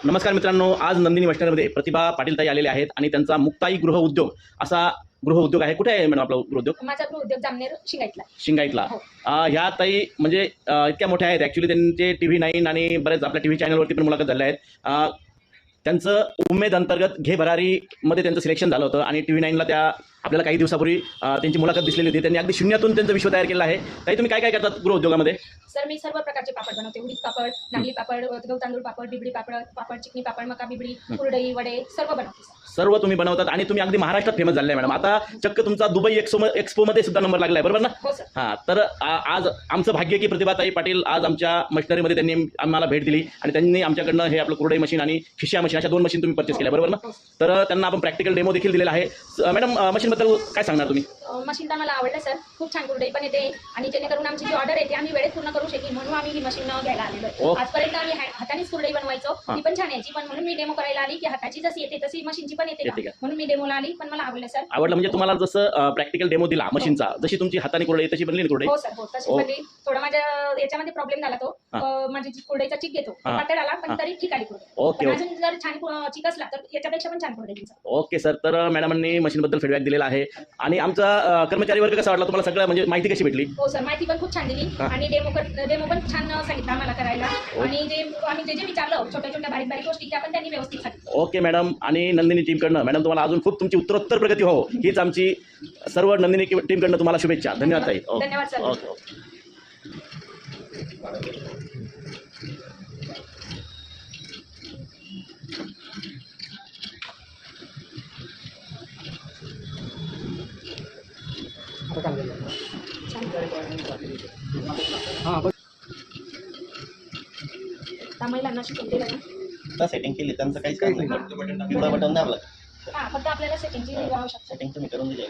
नमस्कार मित्रांनो, आज नंदिनी मशिनरीमध्ये प्रतिभा पाटील ताई आलेले आहेत आणि त्यांचा मुक्ताई गृह उद्योग असा गृह उद्योग आहे. कुठे आहे मॅडम आपला गृह उद्योग? माझा गृह उद्योग जामनेर शिंगाईतला. हो. ह्या ताई म्हणजे इतक्या मोठ्या आहेत. ॲक्च्युली त्यांचे TV9 आणि बरेच आपल्या TV चॅनलवरती पण मुलाखत झाल्या आहेत. त्यांचं उमेद अंतर्गत घे भरारीमध्ये त्यांचं सिलेक्शन झालं होतं आणि TV9ला त्या आपल्याला काही दिवसापूर्वी त्यांची मुलाखत दिसलेली होती. त्यांनी अगदी शून्यातून त्यांचं विश्व तयार केलं आहे. ताई, तुम्ही काय काय करतात गृह उद्योगामध्ये? सर, मी सर्व प्रकारचे पापड बनवते. उडीद पापड, नागली पापड, गहू तांदूळ पापड, बिबडी पापड, चिकनी पापड, मका बिबडी, कुरडई, वडे सर्व बनवते. सर्व तुम्ही बनवतात आणि तुम्ही अगदी महाराष्ट्रात फेमस झाले आहे मॅडम. आता चक्क तुमचा दुबई एक्सपोमध्ये सुद्धा नंबर लागला आहे, बरोबर ना? हो सर. हां, तर आज आमचं भाग्य की प्रतिभाताई पाटील आज आमच्या मशिनरीमध्ये त्यांनी आम्हाला भेट दिली आणि त्यांनी आमच्याकडनं हे आपलं कुरडई मशीन आणि खिश्या मशीन अशा 2 मशीन तुम्ही परचेस केल्या, बरोबर ना? हो. तर त्यांना आपण प्रॅक्टिकल डेमो देखील दिलेला आहे. मॅडम, मशीनबद्दल काय सांगणार तुम्ही? मशीन तर मला आवडलं सर. खूप छान कुरडई पण येते आणि जेणेकरून आमची जी ऑर्डर येते आम्ही वेळेत पूर्ण करू शकेल म्हणून आम्ही ही मशीन घ्यायला आलेलो आहे. आजपर्यंत आम्ही हातानेच कुरडई बनवायचो, ती पण छान यायची, पण म्हणून मी डेमो करायला आली की हाताची जशी येते तशी मशीनची पण येते का? म्हणून मी डेमोला आली. पण मला आवडलं सर. आवडलं म्हणजे तुम्हाला जसं प्रॅक्टिकल डेमो दिला मशीनचा, जशी तुमची हाताने कुरडई तशी बनली ना कुरडई? हो सर, हो तशी बनली. थोडा माझ्या याच्यामध्ये प्रॉब्लेम झाला तो माझी जी कुरडईचा चिक घेतो पातळ आला, पण तरी ठीक आली कुरडई. ओके. अजून जर छान चिक असला तर याच्यापेक्षा पण छान कुरडई. ओके सर, तर मॅडमनी मशीनबद्दल फीडबॅक दिलेला आहे आणि आमचा कर्मचारी वर्ग कसा वाटला तुम्हाला? सगळं म्हणजे माहिती कशी भेटली? हो सर, माहिती पण खूप छान दिली आणि डेमो पण छान सांगितलं आम्हाला करायला आणि आम्ही जे विचारलं छोट्या छोट्या बारीक गोष्टी त्या पण त्यांनी व्यवस्थित सांगितलं. Okay madam. आणि नंदिनी टीमकडनं मॅडम तुम्हाला अजून खूप तुमची उत्तरोत्तर प्रगती हो, हीच आमची सर्व नंदिनी टीमकडनं तुम्हाला शुभेच्छा. धन्यवाद ताई. धन्यवाद सर. ओके. महिलांना शिकवून दिलं ना. सेटिंग केली त्यांचं काहीच काम नाही. पिवळं बटन दाबलं फक्त आपल्याला सेटिंगची आवश्यकता. सेटिंग तुम्ही करून दिली.